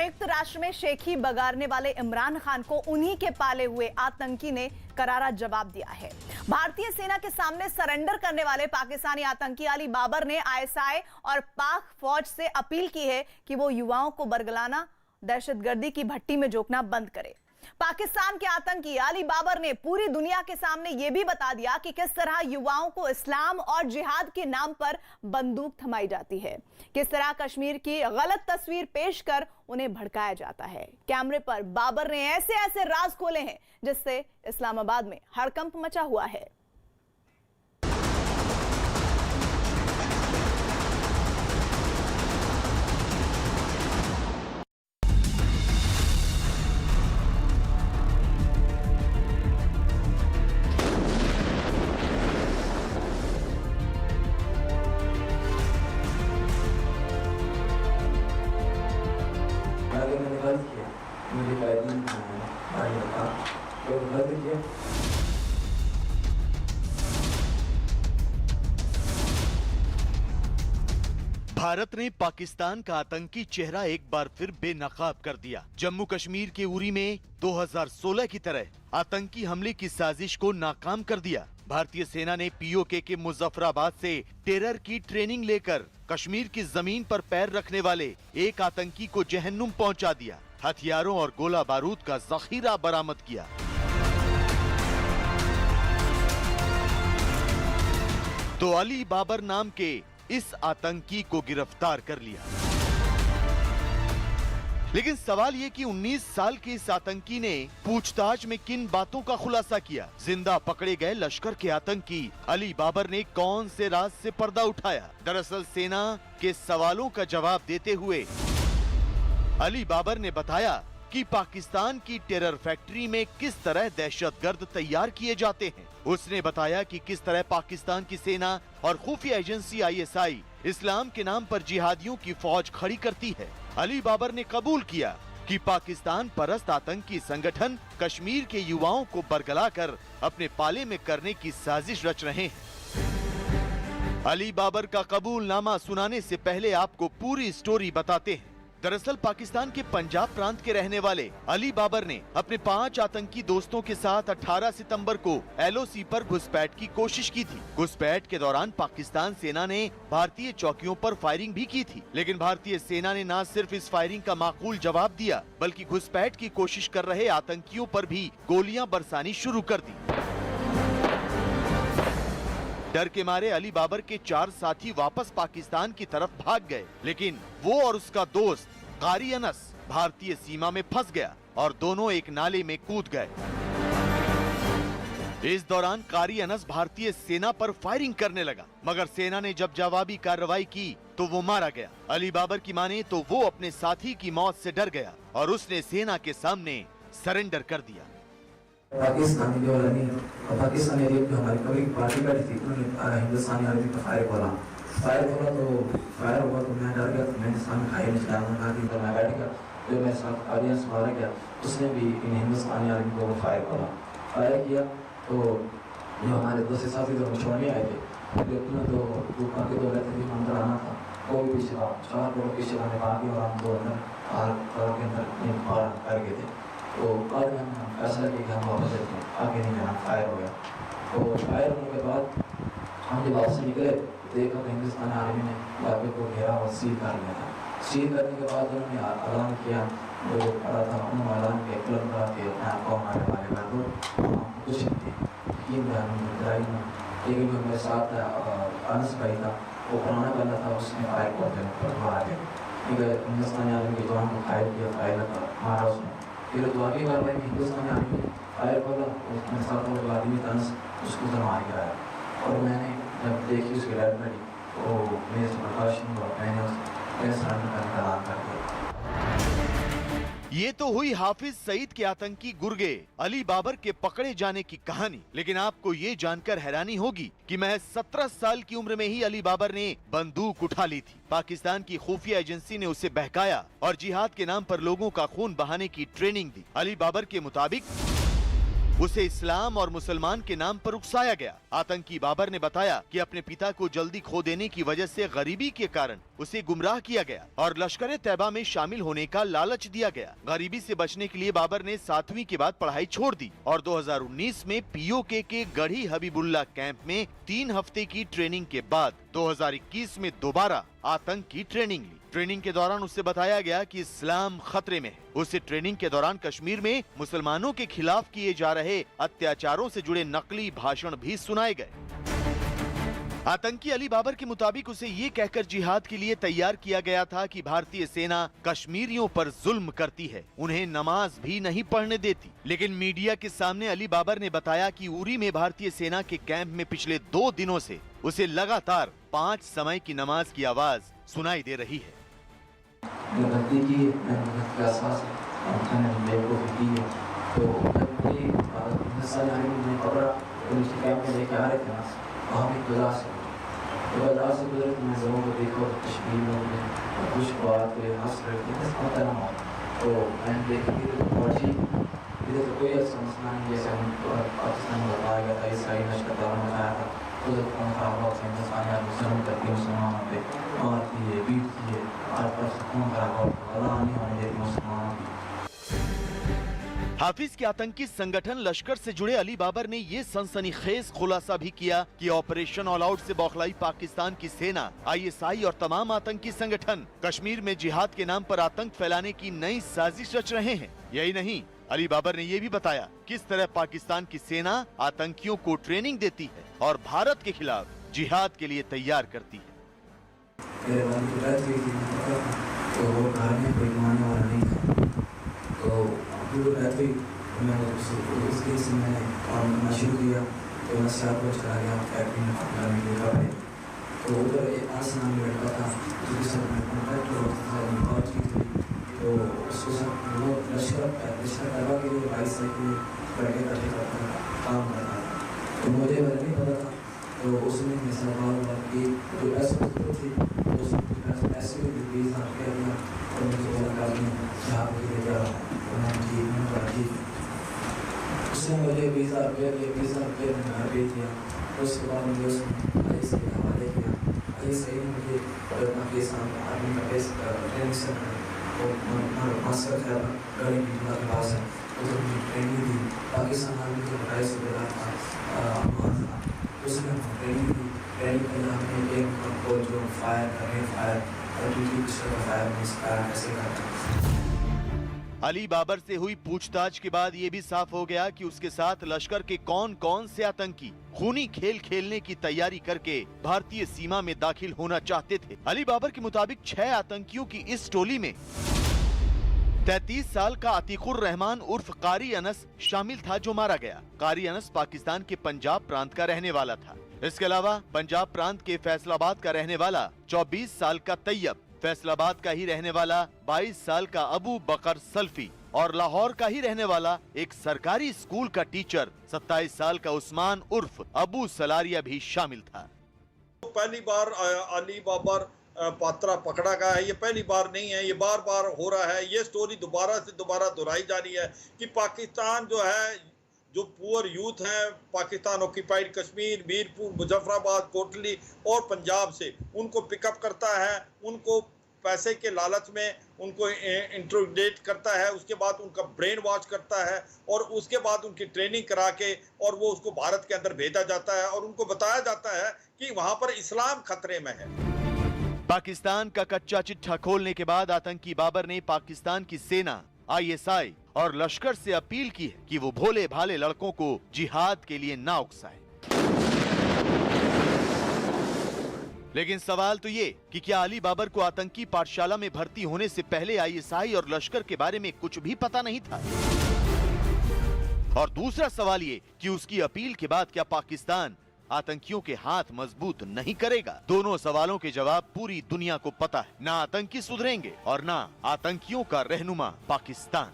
संयुक्त राष्ट्र में शेखी बगाड़ने वाले इमरान खान को उन्हीं के पाले हुए आतंकी ने करारा जवाब दिया है। भारतीय सेना के सामने सरेंडर करने वाले पाकिस्तानी आतंकी अली बाबर ने आईएसआई और पाक फौज से अपील की है कि वो युवाओं को बरगलाना, दहशतगर्दी की भट्टी में झोंकना बंद करे। पाकिस्तान के आतंकी अली बाबर ने पूरी दुनिया के सामने यह भी बता दिया कि किस तरह युवाओं को इस्लाम और जिहाद के नाम पर बंदूक थमाई जाती है, किस तरह कश्मीर की गलत तस्वीर पेश कर उन्हें भड़काया जाता है। कैमरे पर बाबर ने ऐसे ऐसे राज खोले हैं जिससे इस्लामाबाद में हड़कंप मचा हुआ है। भारत ने पाकिस्तान का आतंकी चेहरा एक बार फिर बेनकाब कर दिया। जम्मू कश्मीर के उरी में 2016 की तरह आतंकी हमले की साजिश को नाकाम कर दिया। भारतीय सेना ने पीओके के मुजफ्फराबाद से टेरर की ट्रेनिंग लेकर कश्मीर की जमीन पर पैर रखने वाले एक आतंकी को जहन्नुम पहुंचा दिया। हथियारों और गोला बारूद का जखीरा बरामद किया। तो अली बाबर नाम के इस आतंकी को गिरफ्तार कर लिया। लेकिन सवाल ये कि 19 साल के इस आतंकी ने पूछताछ में किन बातों का खुलासा किया। जिंदा पकड़े गए लश्कर के आतंकी अली बाबर ने कौन से राज से पर्दा उठाया। दरअसल सेना के सवालों का जवाब देते हुए अली बाबर ने बताया कि पाकिस्तान की टेरर फैक्ट्री में किस तरह दहशतगर्द तैयार किए जाते हैं। उसने बताया कि किस तरह पाकिस्तान की सेना और खुफिया एजेंसी आईएसआई इस्लाम के नाम पर जिहादियों की फौज खड़ी करती है। अली बाबर ने कबूल किया कि पाकिस्तान परस्त आतंकी संगठन कश्मीर के युवाओं को बरगलाकर अपने पाले में करने की साजिश रच रहे हैं। अली बाबर का कबूलनामा सुनाने से पहले आपको पूरी स्टोरी बताते हैं। दरअसल पाकिस्तान के पंजाब प्रांत के रहने वाले अली बाबर ने अपने 5 आतंकी दोस्तों के साथ 18 सितंबर को एलओसी पर घुसपैठ की कोशिश की थी। घुसपैठ के दौरान पाकिस्तान सेना ने भारतीय चौकियों पर फायरिंग भी की थी, लेकिन भारतीय सेना ने न सिर्फ इस फायरिंग का माकूल जवाब दिया, बल्कि घुसपैठ की कोशिश कर रहे आतंकियों पर भी गोलियां बरसानी शुरू कर दी। डर के मारे अली बाबर के 4 साथी वापस पाकिस्तान की तरफ भाग गए, लेकिन वो और उसका दोस्त कारी अनस भारतीय सीमा में फंस गया और दोनों एक नाले में कूद गए। इस दौरान कारी अनस भारतीय सेना पर फायरिंग करने लगा, मगर सेना ने जब जवाबी कार्रवाई की तो वो मारा गया। अली बाबर की माने तो वो अपने साथी की मौत से डर गया और उसने सेना के सामने सरेंडर कर दिया। पाकिस्तानी जो पाकिस्तानी जो हमारी कभी पार्टी बैठी थी, उन्होंने हिंदुस्तानी आर्मी पर फायर खोला तो फायर हुआ तो मैं डर गया। तो मैंने सामने खाई नहीं डालना कि तो मैं बैठ गया। जो मेरे साथ ऑडियंस मारा गया उसने भी इन हिंदुस्तानी आर्मी को फायर खोला। फायर किया तो जो हमारे दूसरे साथी जो छोड़ने आए थे, लेकिन तो दुकान के 2 लड़के भी अंदर आना था, वो भी पीछे 4 लोग पीछे आने बाकी और हम 2 अंदर के अंदर कर गए थे। तो बाद में हम फैसला किया कि हम वापस चलते हैं, आगे नहीं जाना। फायर हो गया। तो फायर होने के बाद हम जब वापस निकले देखा तो हिंदुस्तान आर्मी ने इलाके को घेरा और सील कर लिया था। सील करने के बाद उन्होंने ऐलान किया, जो खड़ा था उन्होंने ऐलान किया क्लब का कि अपने आप को हमारे वाले कर दो, हम कुछ नहीं थे। लेकिन जो मेरे साथ अनस भाई था, वो पुराना बंदा था, उसने फायर कर मारा गया। हिंदुस्तानी आर्मी के जवान को फायर किया, फायर मारा उसने। फिर दुआबी कार्रवाई में हिंदुस्तानी आर्मी ने फायर खोला, उसमें 7 लोग आदमी था, उसको तो मार गिराया। और मैंने जब देखी उसकी डेड बॉडी तो मेरे से बर्दाश्त नहीं हुआ, मैंने सरेंडर करने का ऐलान कर दिया। ये तो हुई हाफिज सईद के आतंकी गुर्गे अली बाबर के पकड़े जाने की कहानी। लेकिन आपको ये जानकर हैरानी होगी कि महज 17 साल की उम्र में ही अली बाबर ने बंदूक उठा ली थी। पाकिस्तान की खुफिया एजेंसी ने उसे बहकाया और जिहाद के नाम पर लोगों का खून बहाने की ट्रेनिंग दी। अली बाबर के मुताबिक उसे इस्लाम और मुसलमान के नाम पर उकसाया गया। आतंकी बाबर ने बताया कि अपने पिता को जल्दी खो देने की वजह से गरीबी के कारण उसे गुमराह किया गया और लश्कर तैयबा में शामिल होने का लालच दिया गया। गरीबी से बचने के लिए बाबर ने 7वीं के बाद पढ़ाई छोड़ दी और 2019 में पीओके के गढ़ी हबीबुल्ला कैंप में 3 हफ्ते की ट्रेनिंग के बाद 2021 में दोबारा आतंक की ट्रेनिंग ली। ट्रेनिंग के दौरान उसे बताया गया कि इस्लाम खतरे में है। उसे ट्रेनिंग के दौरान कश्मीर में मुसलमानों के खिलाफ किए जा रहे अत्याचारों से जुड़े नकली भाषण भी सुनाए गए। आतंकी अली बाबर के मुताबिक उसे ये कहकर जिहाद के लिए तैयार किया गया था कि भारतीय सेना कश्मीरियों पर जुल्म करती है, उन्हें नमाज भी नहीं पढ़ने देती। लेकिन मीडिया के सामने अली बाबर ने बताया कि उरी में भारतीय सेना के कैंप में पिछले 2 दिनों से उसे लगातार 5 समय की नमाज की आवाज सुनाई दे रही है। गलती की मेहनत के एहसास मैंने बेवकूफ़ी की है। तो मैंने पकड़ा तो उसके कैंप में लेके आ रहे थे ना, वहाँ भी बाजार से गुजरे तो मैं लोगों को देखा कश्मीर में कुछ बात हंस रहे थे पता ना हो। तो मैंने देखी इधर तो कोई ऐसा मसला नहीं, जैसे हम पाकिस्तान में बताया गया था ईसाई लश्कर दारा मचाया था, उधर कौन खराब हुआ हिंदुस्तान मुसलमान करके मुसलमानों पे मारती है बीटती है, आज पर कौन खराब हुआ अल्लाह नहीं होने देती मुसलमानों की। हाफिज के आतंकी संगठन लश्कर से जुड़े अली बाबर ने ये सनसनीखेज खुलासा भी किया कि ऑपरेशन ऑल आउट से बौखलाई पाकिस्तान की सेना, आईएसआई और तमाम आतंकी संगठन कश्मीर में जिहाद के नाम पर आतंक फैलाने की नई साजिश रच रहे हैं। यही नहीं, अली बाबर ने ये भी बताया किस तरह पाकिस्तान की सेना आतंकियों को ट्रेनिंग देती है और भारत के खिलाफ जिहाद के लिए तैयार करती है। मैं उस दिन से मैंने काम करना शुरू किया। तो मैं 4 रोज चला गया फैक्ट्री में काम करने के लिए। तो उधर एक आसमान में लड़का था जिसके साथ मैं कॉन्टैक्ट और बात की थी। तो उसके साथ वो लश्कर तैयबा के लिए 22 साल के लड़के इकट्ठे करता काम करता था। तो मुझे नहीं पता था। तो उसने मेरे से बात हुआ कि जो ऐसे थी तो उसने ऐसे भी 20,000 रुपया दिया और मुझे बोला कि यहाँ पे ले जा उसने मुझे 20,000 रुपया दिया, 20,000 रुपये मैंने घर भेज दिया। उसके बाद मुझे उसने आईएसआई के हवाले किया। आईएसआई ने मुझे अपना केस आर्मी का केस ट्रेनिंग सेंटर और मास्टर था गढ़ी बिजला के पास है, उधर मुझे ट्रेनिंग दी। पाकिस्तान आर्मी के 22 सूबेदार था, उसने ट्रेनिंग दी। ट्रेनिंग के लिए हमने एक को जो फायर करें फायर और दूसरी पिस्टल का फायर में फायर कैसे करता। अली बाबर से हुई पूछताछ के बाद ये भी साफ हो गया कि उसके साथ लश्कर के कौन-कौन से आतंकी खूनी खेल खेलने की तैयारी करके भारतीय सीमा में दाखिल होना चाहते थे। अली बाबर के मुताबिक 6 आतंकियों की इस टोली में 33 साल का अतीकुर रहमान उर्फ कारी अनस शामिल था, जो मारा गया। कारी अनस पाकिस्तान के पंजाब प्रांत का रहने वाला था। इसके अलावा पंजाब प्रांत के फैसलाबाद का रहने वाला 24 साल का तैयब, फैसलाबाद का ही रहने वाला 22 साल का अबू बकर सल्फी और लाहौर का ही रहने वाला एक सरकारी स्कूल का टीचर 27 साल का उस्मान उर्फ अबू सलारिया भी शामिल था। पहली बार अली बाबर पात्रा पकड़ा गया है, ये पहली बार नहीं है, ये बार बार हो रहा है। ये स्टोरी दोबारा से दोबारा दोहराई जा रही है कि पाकिस्तान जो है, जो पुअर यूथ हैं पाकिस्तान ऑक्यूपाइड कश्मीर, मीरपुर, मुजफ्फराबाद, कोटली और पंजाब से, उनको पिकअप करता है, उनको पैसे के लालच में उनको इंट्रोगेट करता है, उसके बाद उनका ब्रेन वॉश करता है और उसके बाद उनकी ट्रेनिंग करा के और वो उसको भारत के अंदर भेजा जाता है और उनको बताया जाता है कि वहाँ पर इस्लाम खतरे में है। पाकिस्तान का कच्चा चिट्ठा खोलने के बाद आतंकी बाबर ने पाकिस्तान की सेना, आईएसआई और लश्कर से अपील की है कि वो भोले भाले लड़कों को जिहाद के लिए ना उकसाए। लेकिन सवाल तो ये कि क्या अली बाबर को आतंकी पाठशाला में भर्ती होने से पहले आईएसआई और लश्कर के बारे में कुछ भी पता नहीं था? और दूसरा सवाल ये कि उसकी अपील के बाद क्या पाकिस्तान आतंकियों के हाथ मजबूत नहीं करेगा? दोनों सवालों के जवाब पूरी दुनिया को पता है। ना आतंकी सुधरेंगे और ना आतंकियों का रहनुमा पाकिस्तान।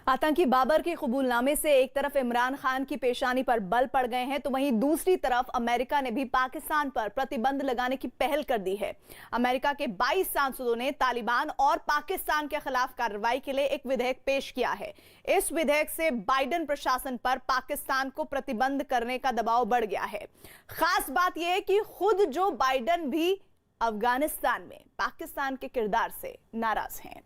आतंकी बाबर के कबूलनामे से एक तरफ इमरान खान की पेशानी पर बल पड़ गए हैं, तो वहीं दूसरी तरफ अमेरिका ने भी पाकिस्तान पर प्रतिबंध लगाने की पहल कर दी है। अमेरिका के 22 सांसदों ने तालिबान और पाकिस्तान के खिलाफ कार्रवाई के लिए एक विधेयक पेश किया है। इस विधेयक से बाइडेन प्रशासन पर पाकिस्तान को प्रतिबंध करने का दबाव बढ़ गया है। खास बात यह है कि खुद जो बाइडेन भी अफगानिस्तान में पाकिस्तान के किरदार से नाराज हैं।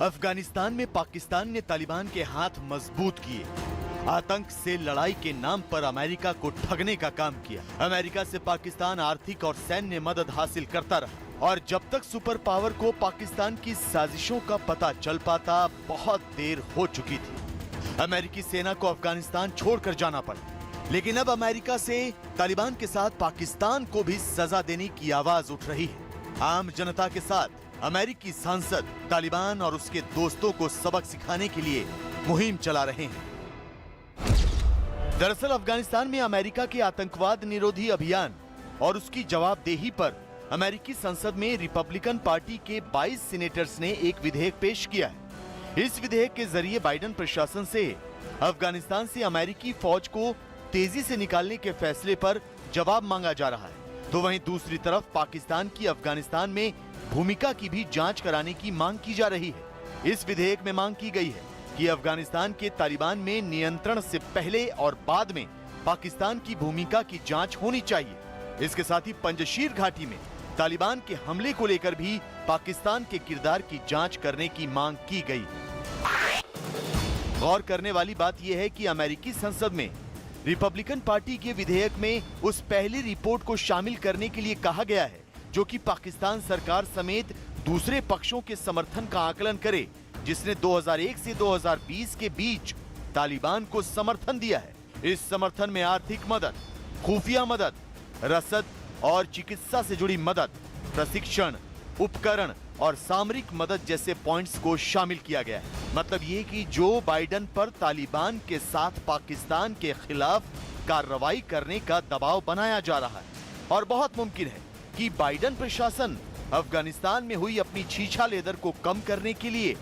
अफगानिस्तान में पाकिस्तान ने तालिबान के हाथ मजबूत किए। आतंक से लड़ाई के नाम पर अमेरिका को ठगने का काम किया। अमेरिका से पाकिस्तान आर्थिक और सैन्य मदद हासिल करता रहा और जब तक सुपर पावर को पाकिस्तान की साजिशों का पता चल पाता, बहुत देर हो चुकी थी। अमेरिकी सेना को अफगानिस्तान छोड़कर जाना पड़ा। लेकिन अब अमेरिका से तालिबान के साथ पाकिस्तान को भी सजा देने की आवाज उठ रही है। आम जनता के साथ अमेरिकी सांसद तालिबान और उसके दोस्तों को सबक सिखाने के लिए मुहिम चला रहे हैं। दरअसल अफगानिस्तान में अमेरिका के आतंकवाद निरोधी अभियान और उसकी जवाबदेही पर अमेरिकी संसद में रिपब्लिकन पार्टी के 22 सीनेटर्स ने एक विधेयक पेश किया है। इस विधेयक के जरिए बाइडेन प्रशासन से अफगानिस्तान से अमेरिकी फौज को तेजी से निकालने के फैसले पर जवाब मांगा जा रहा है। तो वहीं दूसरी तरफ पाकिस्तान की अफगानिस्तान में भूमिका की भी जांच कराने की मांग की जा रही है। इस विधेयक में मांग की गई है कि अफगानिस्तान के तालिबान में नियंत्रण से पहले और बाद में पाकिस्तान की भूमिका की जांच होनी चाहिए। इसके साथ ही पंजशीर घाटी में तालिबान के हमले को लेकर भी पाकिस्तान के किरदार की जांच करने की मांग की गई। गौर करने वाली बात यह है कि अमेरिकी संसद में रिपब्लिकन पार्टी के विधेयक में उस पहली रिपोर्ट को शामिल करने के लिए कहा गया है जो कि पाकिस्तान सरकार समेत दूसरे पक्षों के समर्थन का आकलन करे, जिसने 2001 से 2020 के बीच तालिबान को समर्थन दिया है। इस समर्थन में आर्थिक मदद, खुफिया मदद, रसद और चिकित्सा से जुड़ी मदद, प्रशिक्षण, उपकरण और सामरिक मदद जैसे पॉइंट्स को शामिल किया गया है। मतलब ये कि जो बाइडेन पर तालिबान के साथ पाकिस्तान के खिलाफ कार्रवाई करने का दबाव बनाया जा रहा है और बहुत मुमकिन है कि बाइडेन प्रशासन अफगानिस्तान में हुई अपनी छीछा लेदर को कम करने के लिए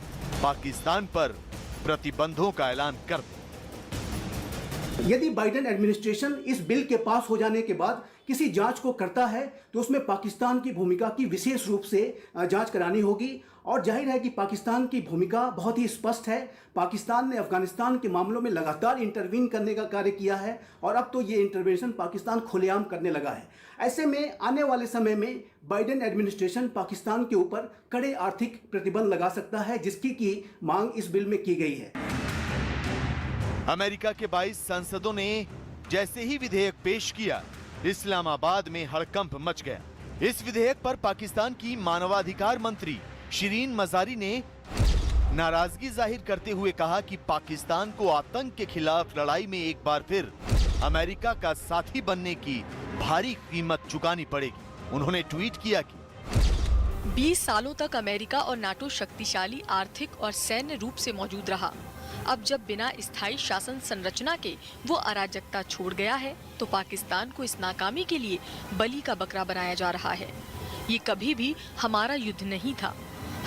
पाकिस्तान पर प्रतिबंधों का ऐलान कर दे। यदि बाइडेन एडमिनिस्ट्रेशन इस बिल के पास हो जाने के बाद किसी जांच को करता है तो उसमें पाकिस्तान की भूमिका की विशेष रूप से जांच करानी होगी और जाहिर है कि पाकिस्तान की भूमिका बहुत ही स्पष्ट है। पाकिस्तान ने अफगानिस्तान के मामलों में लगातार इंटरवीन करने का कार्य किया है और अब तो ये इंटरवेंशन पाकिस्तान खुलेआम करने लगा है। ऐसे में आने वाले समय में बाइडेन एडमिनिस्ट्रेशन पाकिस्तान के ऊपर कड़े आर्थिक प्रतिबंध लगा सकता है, जिसकी की मांग इस बिल में की गई है। अमेरिका के 22 सांसदों ने जैसे ही विधेयक पेश किया, इस्लामाबाद में हड़कंप मच गया। इस विधेयक पर पाकिस्तान की मानवाधिकार मंत्री शिरीन मजारी ने नाराजगी जाहिर करते हुए कहा कि पाकिस्तान को आतंक के खिलाफ लड़ाई में एक बार फिर अमेरिका का साथी बनने की भारी कीमत चुकानी पड़ेगी। उन्होंने ट्वीट किया कि 20 सालों तक अमेरिका और नाटो शक्तिशाली आर्थिक और सैन्य रूप से मौजूद रहा। अब जब बिना स्थायी शासन संरचना के वो अराजकता छोड़ गया है, तो पाकिस्तान को इस नाकामी के लिए बलि का बकरा बनाया जा रहा है। ये कभी भी हमारा युद्ध नहीं था।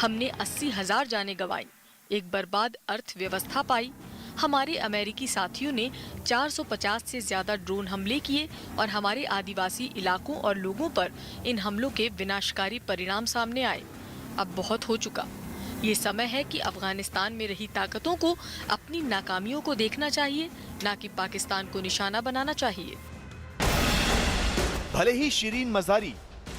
हमने 80,000 जानें गंवाई, एक बर्बाद अर्थव्यवस्था पाई। हमारे अमेरिकी साथियों ने 450 से ज्यादा ड्रोन हमले किए और हमारे आदिवासी इलाकों और लोगों पर इन हमलों के विनाशकारी परिणाम सामने आए। अब बहुत हो चुका। ये समय है कि अफगानिस्तान में रही ताकतों को अपनी नाकामियों को देखना चाहिए, ना कि पाकिस्तान को निशाना बनाना चाहिए। भले ही शिरीन मजारी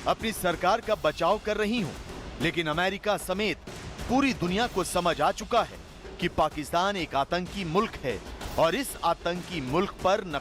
अपनी सरकार का बचाव कर रही हूं, लेकिन अमेरिका समेत पूरी दुनिया को समझ आ चुका है कि पाकिस्तान एक आतंकी मुल्क है और इस आतंकी मुल्क पर न